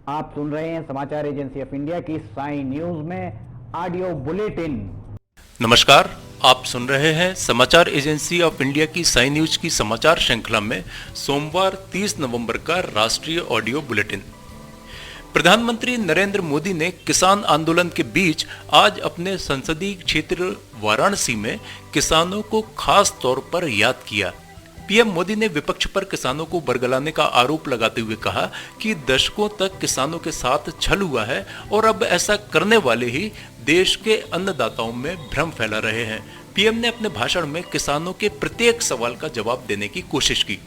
आप सुन रहे हैं समाचार एजेंसी ऑफ इंडिया की साई न्यूज में ऑडियो बुलेटिन। नमस्कार, आप सुन रहे हैं समाचार एजेंसी ऑफ इंडिया की साई न्यूज की समाचार श्रृंखला में सोमवार 30 नवंबर का राष्ट्रीय ऑडियो बुलेटिन। प्रधानमंत्री नरेंद्र मोदी ने किसान आंदोलन के बीच आज अपने संसदीय क्षेत्र वाराणसी में किसानों को खास तौर पर याद किया। पीएम मोदी ने विपक्ष पर किसानों को बरगलाने का आरोप लगाते हुए कहा कि दशकों तक किसानों के साथ छल हुआ है और अब ऐसा करने वाले ही देश के अन्नदाताओं में भ्रम फैला रहे हैं। पीएम ने अपने भाषण में किसानों के प्रत्येक सवाल का जवाब देने की कोशिश की।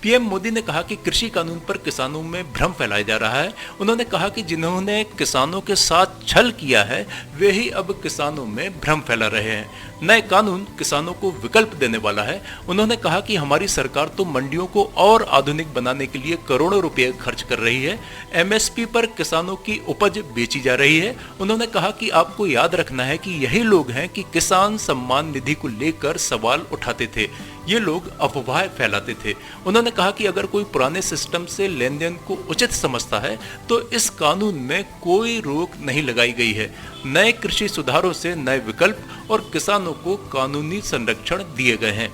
पीएम मोदी ने कहा कि कृषि कानून पर किसानों में भ्रम फैलाया जा रहा है। उन्होंने कहा कि जिन्होंने किसानों के साथ छल किया है वे ही अब किसानों में भ्रम फैला रहे हैं। नए कानून किसानों को विकल्प देने वाला है। उन्होंने कहा कि हमारी सरकार तो मंडियों को और आधुनिक बनाने के लिए करोड़ों रुपए खर्च कर रही है। एमएसपी पर किसानों की उपज बेची जा रही है। उन्होंने कहा कि आपको याद रखना है कि यही लोग हैं कि किसान सम्मान निधि को लेकर सवाल उठाते थे। ये लोग अफवाह फैलाते थे। उन्होंने कहा कि अगर कोई पुराने सिस्टम से लेन देन को उचित समझता है तो इस कानून में कोई रोक नहीं लगाई गई है। नए कृषि सुधारों से नए विकल्प और किसानों को कानूनी संरक्षण दिए गए हैं।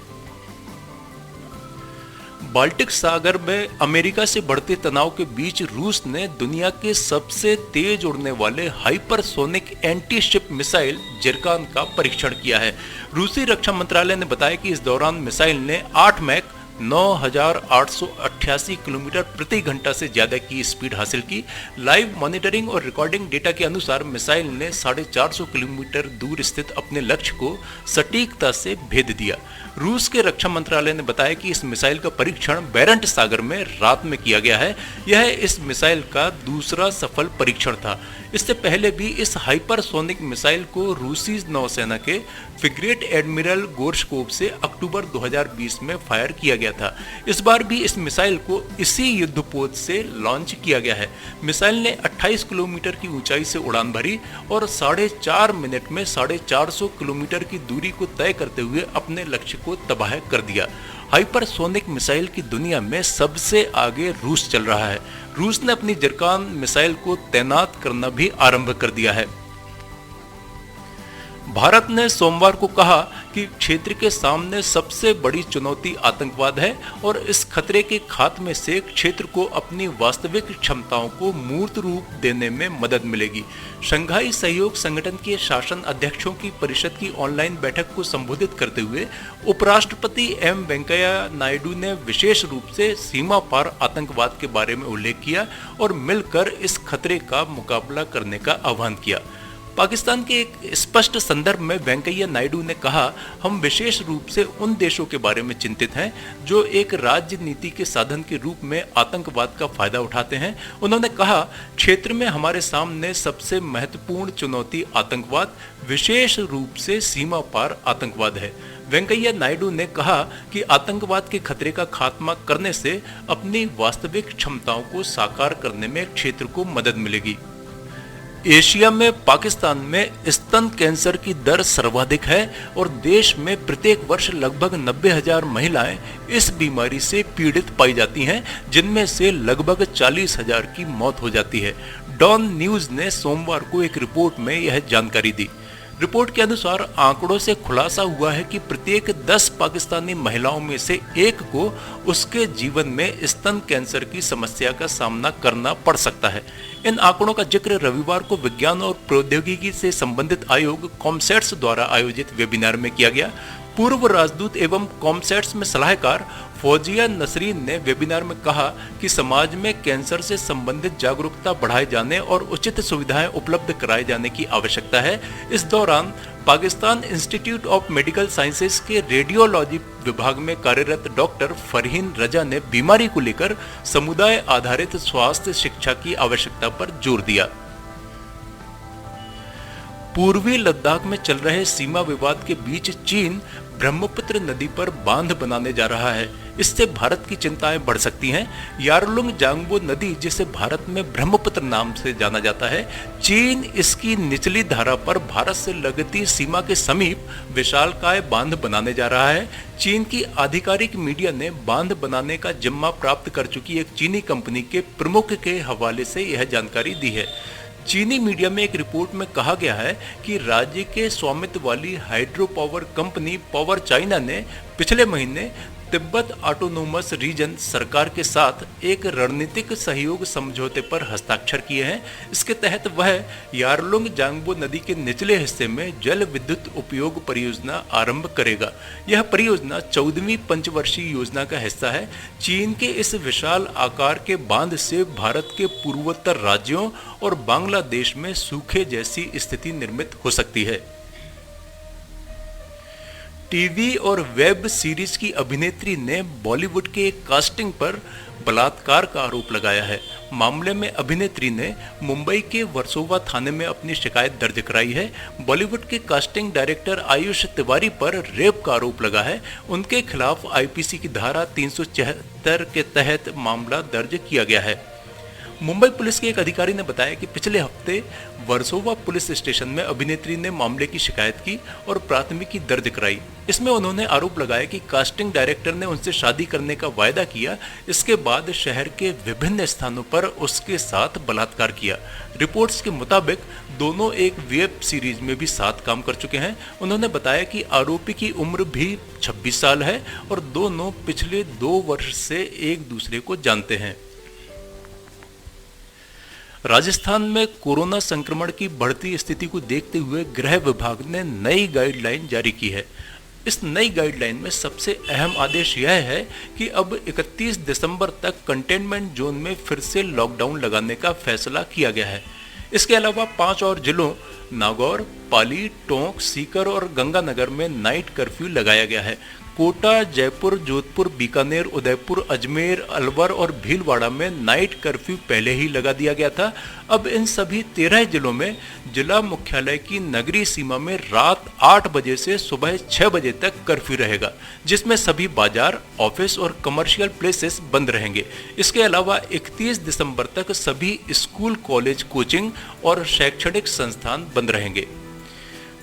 बाल्टिक सागर में अमेरिका से बढ़ते तनाव के बीच रूस ने दुनिया के सबसे तेज उड़ने वाले हाइपरसोनिक एंटी शिप मिसाइल जिरकान का परीक्षण किया है। रूसी रक्षा मंत्रालय ने बताया कि इस दौरान मिसाइल ने 8 मैक 9,888 किलोमीटर प्रति घंटा से ज्यादा की स्पीड हासिल की। लाइव मॉनिटरिंग और रिकॉर्डिंग डेटा के अनुसार मिसाइल ने 450 किलोमीटर दूर स्थित अपने लक्ष्य को सटीकता से भेद दिया। रूस के रक्षा मंत्रालय ने बताया कि इस मिसाइल का परीक्षण बेरेंट सागर में रात में किया गया है। यह इस मिसाइल का दूसरा सफल परीक्षण था। इससे पहले भी इस हाइपरसोनिक मिसाइल को रूसी नौसेना के फ्रिगेट एडमिरल गोर्शकोव से अक्टूबर 2020 में फायर किया गया था। इस बार भी इस मिसाइल को इसी युद्धपोत से लॉन्च किया गया है। मिसाइल ने 28 किलोमीटर की ऊंचाई से उड़ान भरी और 4.5 मिनट में 450 किलोमीटर की दूरी को तय करते हुए अपने लक्ष्य को तबाह कर दिया। हाइपरसोनिक मिसाइल की दुनिया में सबसे आगे रूस चल रहा है। रूस ने अपनी जिरकान मिसाइल को तैनात करना भी आरंभ कर दिया है। भारत ने सोमवार को कहा कि क्षेत्र के सामने सबसे बड़ी चुनौती आतंकवाद है और इस खतरे के खात्मे से क्षेत्र को अपनी वास्तविक क्षमताओं को मूर्त रूप देने में मदद मिलेगी। शंघाई सहयोग संगठन के शासन अध्यक्षों की परिषद की ऑनलाइन बैठक को संबोधित करते हुए उपराष्ट्रपति एम वेंकैया नायडू ने विशेष रूप से सीमा पार आतंकवाद के बारे में उल्लेख किया और मिलकर इस खतरे का मुकाबला करने का आह्वान किया। पाकिस्तान के एक स्पष्ट संदर्भ में वेंकैया नायडू ने कहा, हम विशेष रूप से उन देशों के बारे में चिंतित हैं जो एक राजनीति के साधन के रूप में आतंकवाद का फायदा उठाते हैं। उन्होंने कहा, क्षेत्र में हमारे सामने सबसे महत्वपूर्ण चुनौती आतंकवाद, विशेष रूप से सीमा पार आतंकवाद है। वेंकैया नायडू ने कहा कि आतंकवाद के खतरे का खात्मा करने से अपनी वास्तविक क्षमताओं को साकार करने में क्षेत्र को मदद मिलेगी। एशिया में पाकिस्तान में स्तन कैंसर की दर सर्वाधिक है और देश में प्रत्येक वर्ष लगभग 90,000 महिलाएं इस बीमारी से पीड़ित पाई जाती हैं, जिनमें से लगभग 40,000 की मौत हो जाती है। डॉन न्यूज ने सोमवार को एक रिपोर्ट में यह जानकारी दी। रिपोर्ट के अनुसार आंकड़ों से खुलासा हुआ है कि प्रत्येक 10 पाकिस्तानी महिलाओं में से एक को उसके जीवन में स्तन कैंसर की समस्या का सामना करना पड़ सकता है। इन आंकड़ों का जिक्र रविवार को विज्ञान और प्रौद्योगिकी से संबंधित आयोग कॉमसेट्स द्वारा आयोजित वेबिनार में किया गया। पूर्व राजदूत एवं कॉमसेट्स में सलाहकार फौजिया नसरीन ने वेबिनार में कहा कि समाज में कैंसर से संबंधित जागरूकता बढ़ाए जाने और उचित सुविधाएं उपलब्ध कराए जाने की आवश्यकता है। इस दौरान Pakistan institute of medical sciences के रेडियोलॉजी विभाग में कार्यरत डॉक्टर फरहीन रजा ने बीमारी को लेकर समुदाय आधारित स्वास्थ्य शिक्षा की आवश्यकता पर जोर दिया। पूर्वी लद्दाख में चल रहे सीमा विवाद के बीच चीन ब्रह्मपुत्र नदी पर बांध बनाने जा रहा है। इससे भारत की चिंताएं बढ़ सकती हैं। यारलुंग जांगबो नदी, जिसे भारत में ब्रह्मपुत्र नाम से जाना जाता है, चीन इसकी निचली धारा पर भारत से लगती सीमा के समीप विशालकाय बांध बनाने जा रहा है। चीन की आधिकारिक मीडिया ने बांध बनाने का जिम्मा प्राप्त कर चुकी एक चीनी कंपनी के प्रमुख के हवाले से यह जानकारी दी है। चीनी मीडिया में एक रिपोर्ट में कहा गया है कि राज्य के स्वामित्व वाली hydro power company power China ने पिछले महीने तिब्बत ऑटोनोमस रीजन सरकार के साथ एक रणनीतिक सहयोग समझौते पर हस्ताक्षर किए हैं। इसके तहत वह यारलुंग जांगबो नदी के निचले हिस्से में जल विद्युत उपयोग परियोजना आरंभ करेगा। यह परियोजना 14वीं पंचवर्षीय योजना का हिस्सा है। चीन के इस विशाल आकार के बांध से भारत के पूर्वोत्तर राज्यों और बांग्लादेश में सूखे जैसी स्थिति निर्मित हो सकती है। टीवी और वेब सीरीज की अभिनेत्री ने बॉलीवुड के एक कास्टिंग पर बलात्कार का आरोप लगाया है। मामले में अभिनेत्री ने मुंबई के वर्सोवा थाने में अपनी शिकायत दर्ज कराई है। बॉलीवुड के कास्टिंग डायरेक्टर आयुष तिवारी पर रेप का आरोप लगा है। उनके खिलाफ आईपीसी की धारा 376 के तहत मामला दर्ज किया गया है। मुंबई पुलिस के एक अधिकारी ने बताया कि पिछले हफ्ते वर्सोवा पुलिस स्टेशन में अभिनेत्री ने मामले की शिकायत की और प्राथमिकी दर्ज कराई। इसमें उन्होंने आरोप लगाया कि कास्टिंग डायरेक्टर ने उनसे शादी करने का वायदा किया। इसके बाद शहर के विभिन्न स्थानों पर उसके साथ बलात्कार किया। रिपोर्ट्स के मुताबिक दोनों एक वेब सीरीज में भी साथ काम कर चुके हैं। उन्होंने बताया कि आरोपी की उम्र भी 26 साल है और दोनों पिछले 2 वर्ष से एक दूसरे को जानते हैं। राजस्थान में कोरोना संक्रमण की बढ़ती स्थिति को देखते हुए गृह विभाग ने नई गाइडलाइन जारी की है। इस नई गाइडलाइन में सबसे अहम आदेश यह है कि अब 31 दिसंबर तक कंटेनमेंट जोन में फिर से लॉकडाउन लगाने का फैसला किया गया है। इसके अलावा 5 और जिलों नागौर, पाली, टोंक, सीकर और गंगानगर में नाइट कर्फ्यू लगाया गया है। कोटा, जयपुर, जोधपुर, बीकानेर, उदयपुर, अजमेर, अलवर और भीलवाड़ा में नाइट कर्फ्यू पहले ही लगा दिया गया था। अब इन सभी 13 जिलों में जिला मुख्यालय की नगरीय सीमा में रात 8 बजे से सुबह 6 बजे तक कर्फ्यू रहेगा, जिसमें सभी बाजार, ऑफिस और कमर्शियल प्लेसेस बंद रहेंगे। इसके अलावा 31 दिसंबर तक सभी स्कूल, कॉलेज, कोचिंग और शैक्षणिक संस्थान बंद रहेंगे।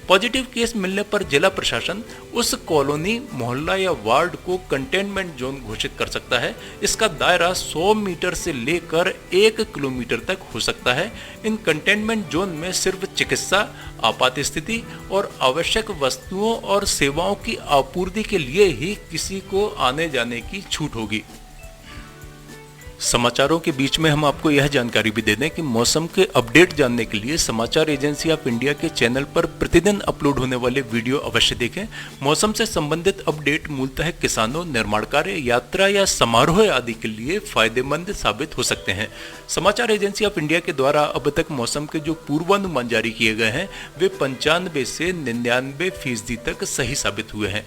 पॉजिटिव केस मिलने पर जिला प्रशासन उस कॉलोनी, मोहल्ला या वार्ड को कंटेनमेंट जोन घोषित कर सकता है। इसका दायरा 100 मीटर से लेकर 1 किलोमीटर तक हो सकता है। इन कंटेनमेंट जोन में सिर्फ चिकित्सा, आपात स्थिति और आवश्यक वस्तुओं और सेवाओं की आपूर्ति के लिए ही किसी को आने जाने की छूट होगी। समाचारों के बीच में हम आपको यह जानकारी भी दे दें कि मौसम के अपडेट जानने के लिए समाचार एजेंसी ऑफ इंडिया के चैनल पर प्रतिदिन अपलोड होने वाले वीडियो अवश्य देखें। मौसम से संबंधित अपडेट मूलतः किसानों, निर्माण कार्य, यात्रा या समारोह आदि के लिए फायदेमंद साबित हो सकते हैं। समाचार एजेंसी ऑफ इंडिया के द्वारा अब तक मौसम के जो पूर्वानुमान जारी किए गए हैं वे 95 से 99% तक सही साबित हुए हैं।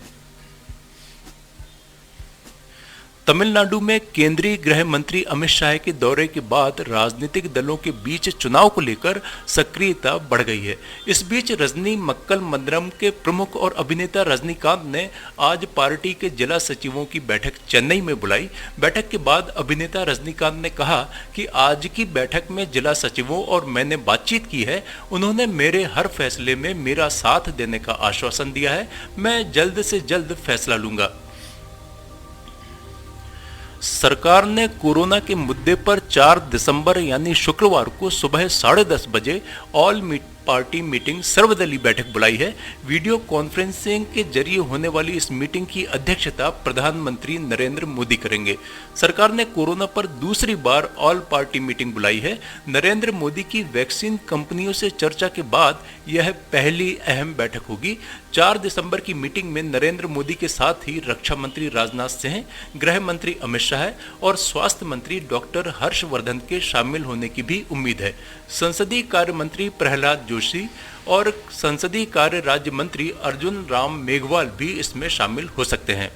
तमिलनाडु में केंद्रीय गृह मंत्री अमित शाह के दौरे के बाद राजनीतिक दलों के बीच चुनाव को लेकर सक्रियता बढ़ गई है। इस बीच रजनी मक्कल मंदिरम के प्रमुख और अभिनेता रजनीकांत ने आज पार्टी के जिला सचिवों की बैठक चेन्नई में बुलाई। बैठक के बाद अभिनेता रजनीकांत ने कहा कि आज की बैठक में जिला सचिवों और मैंने बातचीत की है। उन्होंने मेरे हर फैसले में मेरा साथ देने का आश्वासन दिया है। मैं जल्द से जल्द फैसला लूंगा। सरकार ने कोरोना के मुद्दे पर 4 दिसंबर यानी शुक्रवार को सुबह 10:30 बजे ऑल पार्टी मीटिंग सर्वदलीय बैठक बुलाई है। वीडियो कॉन्फ्रेंसिंग के जरिए होने वाली इस मीटिंग की अध्यक्षता प्रधानमंत्री नरेंद्र मोदी करेंगे। सरकार ने कोरोना पर दूसरी बार ऑल पार्टी मीटिंग बुलाई है। नरेंद्र मोदी की वैक्सीन कंपनियों से चर्चा के बाद यह पहली अहम बैठक होगी। 4 दिसंबर की मीटिंग में नरेंद्र मोदी के साथ ही रक्षा मंत्री राजनाथ सिंह, गृह मंत्री अमित शाह और स्वास्थ्य मंत्री डॉक्टर हर्षवर्धन के शामिल होने की भी उम्मीद है। संसदीय कार्य मंत्री प्रहलाद जोशी और संसदीय कार्य राज्य मंत्री अर्जुन राम मेघवाल भी इसमें शामिल हो सकते हैं।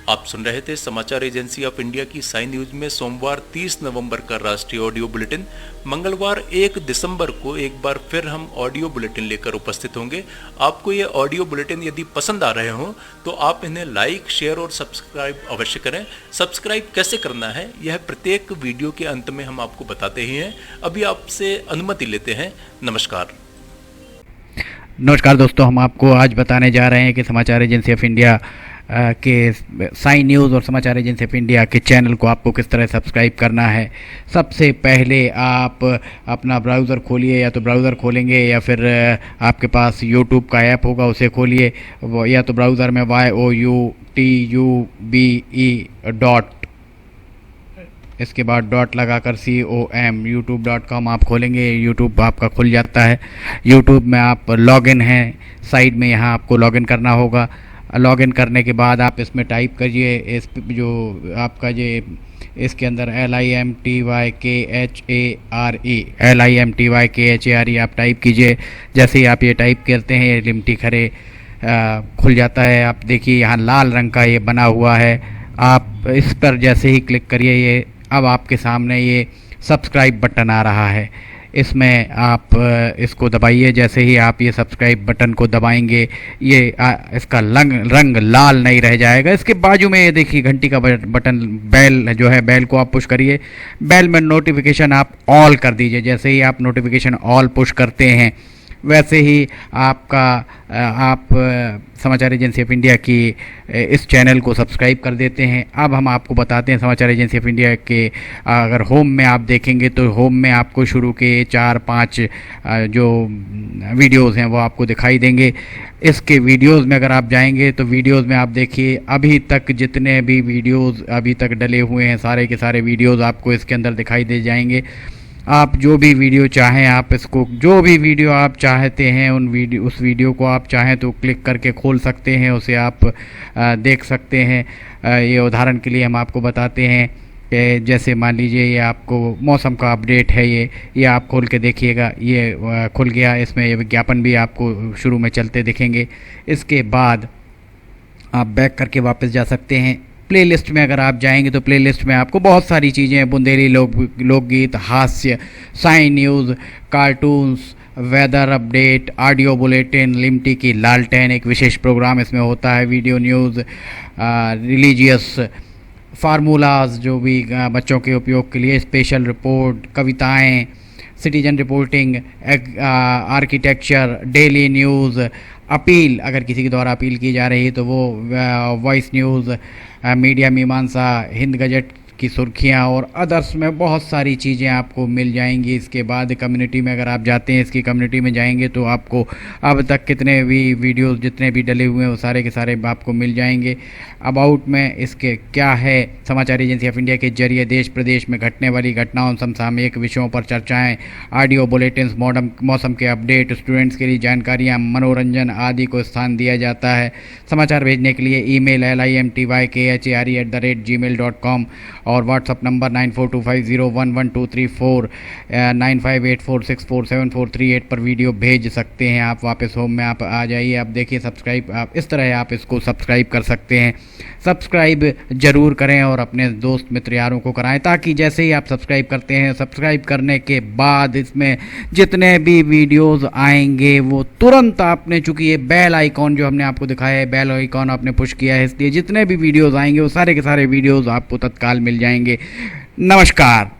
आप सुन रहे थे समाचार एजेंसी ऑफ इंडिया की साई न्यूज में सोमवार 30 नवंबर का राष्ट्रीय ऑडियो बुलेटिन। मंगलवार 1 दिसंबर को एक बार फिर हम ऑडियो बुलेटिन लेकर उपस्थित होंगे। आपको ये ऑडियो बुलेटिन यदि पसंद आ रहे हों तो आप इन्हें लाइक, शेयर और सब्सक्राइब अवश्य करें। सब्सक्राइब कैसे करना है यह प्रत्येक वीडियो के अंत में हम आपको बताते ही हैं। अभी आपसे अनुमति लेते हैं। नमस्कार दोस्तों, हम आपको आज बताने जा रहे हैं कि समाचार एजेंसी ऑफ इंडिया के साई न्यूज़ और समाचार एजेंसी ऑफ इंडिया के चैनल को आपको किस तरह सब्सक्राइब करना है। सबसे पहले आप अपना ब्राउज़र खोलिए, या तो ब्राउज़र खोलेंगे या फिर आपके पास यूट्यूब का ऐप होगा उसे खोलिए, या तो ब्राउज़र में youtube इसके बाद डॉट लगाकर com youtube.com आप खोलेंगे। यूट्यूब आपका खुल जाता है। यूट्यूब में आप लॉगिन हैं, साइड में यहाँ आपको लॉगिन करना होगा। लॉगिन करने के बाद आप इसमें टाइप करिए, इस जो आपका ये इसके अंदर LIMTYKHARE आप टाइप कीजिए। जैसे ही आप ये टाइप करते हैं ये लिमटी खरे खुल जाता है। आप देखिए यहाँ लाल रंग का ये बना हुआ है। आप इस पर जैसे ही क्लिक करिए ये अब आपके सामने ये सब्सक्राइब बटन आ रहा है। इसमें आप इसको दबाइए। जैसे ही आप ये सब्सक्राइब बटन को दबाएंगे ये इसका रंग लाल नहीं रह जाएगा। इसके बाजू में ये देखिए घंटी का बटन, बेल जो है, बेल को आप पुश करिए। बेल में नोटिफिकेशन आप ऑल कर दीजिए। जैसे ही आप नोटिफिकेशन ऑल पुश करते हैं वैसे ही आप समाचार एजेंसी ऑफ इंडिया की इस चैनल को सब्सक्राइब कर देते हैं। अब हम आपको बताते हैं समाचार एजेंसी ऑफ इंडिया के अगर होम में आप देखेंगे तो होम में आपको शुरू के 4-5 जो वीडियोस हैं वो आपको दिखाई देंगे। इसके वीडियोस में अगर आप जाएंगे तो वीडियोस में आप देखिए अभी तक जितने भी वीडियोस अभी तक डले हुए हैं सारे के सारे वीडियोस आपको इसके अंदर दिखाई दे जाएंगे। आप जो भी वीडियो चाहें, आप इसको जो भी वीडियो आप चाहते हैं उस वीडियो को आप चाहें तो क्लिक करके खोल सकते हैं, उसे आप देख सकते हैं। ये उदाहरण के लिए हम आपको बताते हैं कि जैसे मान लीजिए ये आपको मौसम का अपडेट है, ये आप खोल के देखिएगा। ये खुल गया। इसमें ये विज्ञापन भी आपको शुरू में चलते दिखेंगे। इसके बाद आप बैक करके वापस जा सकते हैं। प्लेलिस्ट में अगर आप जाएंगे तो प्लेलिस्ट में आपको बहुत सारी चीज़ें हैं। बुंदेली लोकगीत, हास्य, Sai news, cartoons, weather update, audio bulletin, Limti की लालटेन एक विशेष प्रोग्राम इसमें होता है, वीडियो न्यूज़, रिलीजियस फार्मूलाज जो भी बच्चों के उपयोग के लिए, स्पेशल रिपोर्ट, कविताएं, citizen reporting, architecture, daily news, appeal अगर किसी के द्वारा अपील की जा रही है तो वो, वॉइस न्यूज़, मीडिया मीमांसा, हिंद गजट की सुर्खियां और अदर्स में बहुत सारी चीज़ें आपको मिल जाएंगी। इसके बाद कम्युनिटी में अगर आप जाते हैं, इसकी कम्युनिटी में जाएंगे तो आपको अब तक कितने भी वीडियोस जितने भी डले हुए हैं वो सारे के सारे आपको मिल जाएंगे। अबाउट में इसके क्या है, समाचार एजेंसी ऑफ इंडिया के जरिए देश प्रदेश में घटने वाली घटनाओं, समसामयिक विषयों पर चर्चाएँ, ऑडियो बुलेटिन्स, मौसम के अपडेट, स्टूडेंट्स के लिए जानकारियाँ, मनोरंजन आदि को स्थान दिया जाता है। समाचार भेजने के लिए ईमेल LIMTYKHARE@gmail.com और व्हाट्सअप नंबर 9425011234 9584647438 पर वीडियो भेज सकते हैं। आप वापस होम में आप आ जाइए। आप देखिए सब्सक्राइब, आप इस तरह आप इसको सब्सक्राइब कर सकते हैं। सब्सक्राइब ज़रूर करें और अपने दोस्त मित्र यारों को कराएं, ताकि जैसे ही आप सब्सक्राइब करते हैं, सब्सक्राइब करने के बाद इसमें जितने भी वीडियोस आएंगे वो तुरंत आपने, चूँकि ये बेल आइकॉन जो हमने आपको दिखाया है, बेल आइकॉन आपने पुश किया है, इसलिए जितने भी वीडियोस आएंगे वो सारे के सारे वीडियोस आपको तत्काल मिल जाएंगे। नमस्कार।